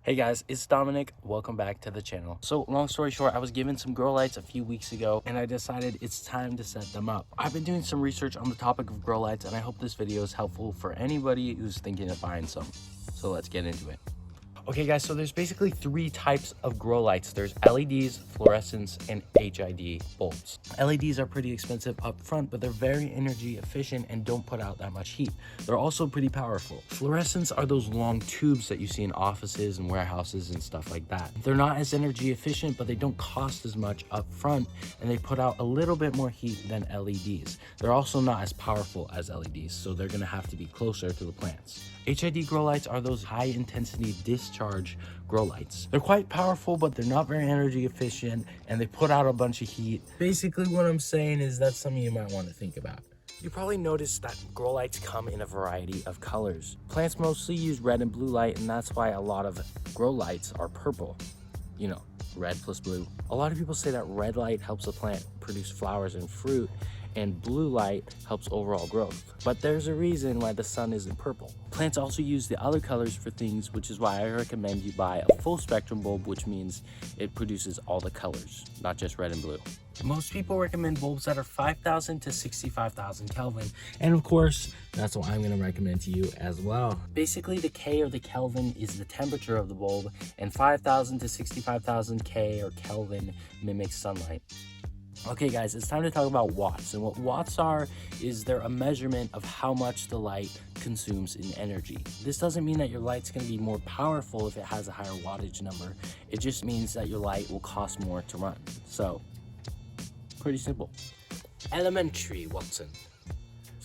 Hey guys, it's Dominic. Welcome back to the channel. So long story short, I was given some grow lights a few weeks ago and I decided it's time to set them up. I've been doing some research on the topic of grow lights and I hope this video is helpful for anybody who's thinking of buying some. So let's get into it. Okay guys, so there's basically three types of grow lights. There's LEDs, fluorescents, and HID bulbs. LEDs are pretty expensive up front, but they're very energy efficient and don't put out that much heat. They're also pretty powerful. Fluorescents are those long tubes that you see in offices and warehouses and stuff like that. They're not as energy efficient, but they don't cost as much up front, and they put out a little bit more heat than LEDs. They're also not as powerful as LEDs, so they're gonna have to be closer to the plants. HID grow lights are those high intensity discharge grow lights. They're quite powerful, but they're not very energy efficient and they put out a bunch of heat. Basically what I'm saying is that's something you might want to think about. You probably noticed that grow lights come in a variety of colors. Plants mostly use red and blue light, and that's why a lot of grow lights are purple. You know, red plus blue. A lot of people say that red light helps a plant produce flowers and fruit, and blue light helps overall growth. But there's a reason why the sun isn't purple. Plants also use the other colors for things, which is why I recommend you buy a full spectrum bulb, which means it produces all the colors, not just red and blue. Most people recommend bulbs that are 5,000 to 65,000 Kelvin. And of course, that's what I'm gonna recommend to you as well. Basically, the K or the Kelvin is the temperature of the bulb, and 5,000 to 65,000 K or Kelvin mimics sunlight. Okay guys, it's time to talk about watts. And what watts are is they're a measurement of how much the light consumes in energy. This doesn't mean that your light's going to be more powerful if it has a higher wattage number. It just means that your light will cost more to run. So, pretty simple. Elementary, Watson.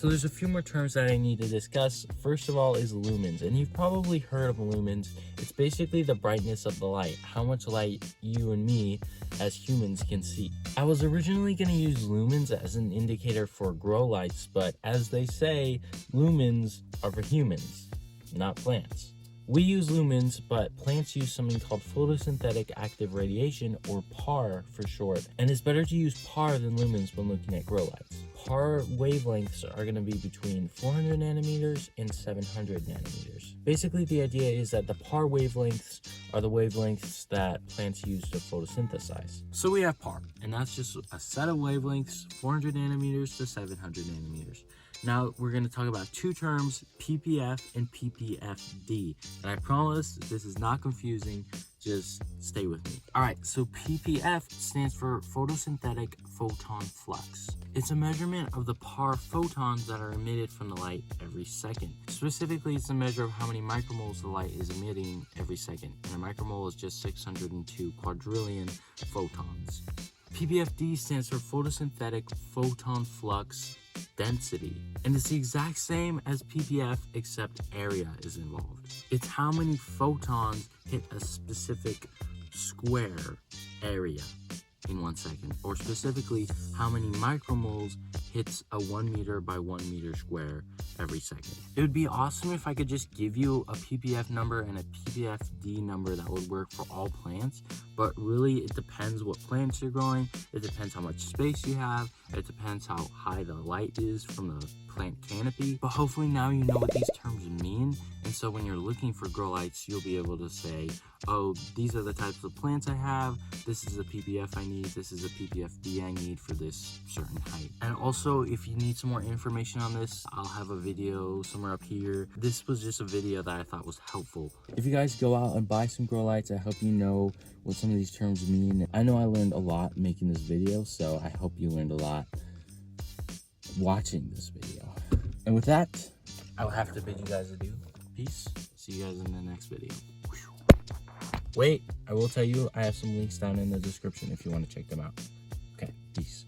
So there's a few more terms that I need to discuss. First of all is lumens, and you've probably heard of lumens. It's basically the brightness of the light, how much light you and me as humans can see. I was originally going to use lumens as an indicator for grow lights, but as they say, lumens are for humans, not plants. We use lumens, but plants use something called photosynthetic active radiation, or PAR for short, and it's better to use PAR than lumens when looking at grow lights. PAR wavelengths are going to be between 400 nanometers and 700 nanometers. Basically, the idea is that the PAR wavelengths are the wavelengths that plants use to photosynthesize. So we have PAR, and that's just a set of wavelengths, 400 nanometers to 700 nanometers. Now we're going to talk about two terms, Ppf and Ppfd. And I promise this is not confusing, just stay with me. Alright, so Ppf stands for photosynthetic photon flux. It's a measurement of the PAR photons that are emitted from the light every second. Specifically, it's a measure of how many micromoles the light is emitting every second. And a micromole is just 602 quadrillion photons. Ppfd stands for photosynthetic photon flux density, and it's the exact same as Ppf except area is involved. It's how many photons hit a specific square area in 1 second, or specifically how many micromoles hits a 1 meter by 1 meter square every second. It would be awesome if I could just give you a Ppf number and a Ppfd number that would work for all plants, but really it depends what plants you're growing, it depends how much space you have, it depends how high the light is from the plant canopy. But hopefully now you know what these terms mean, and so when you're looking for grow lights, you'll be able to say, oh, these are the types of plants I have, this is a Ppf I need, this is a Ppfd I need for this certain height. And also, if you need some more information on this, I'll have a video somewhere up here. This was just a video that I thought was helpful. If you guys go out and buy some grow lights, I hope you know what some of these terms mean. I know I learned a lot making this video, so I hope you learned a lot watching this video. And with that, I'll have to bid you guys adieu. Peace. See you guys in the next video. Wait, I will tell you I have some links down in the description if you want to check them out. Okay, peace.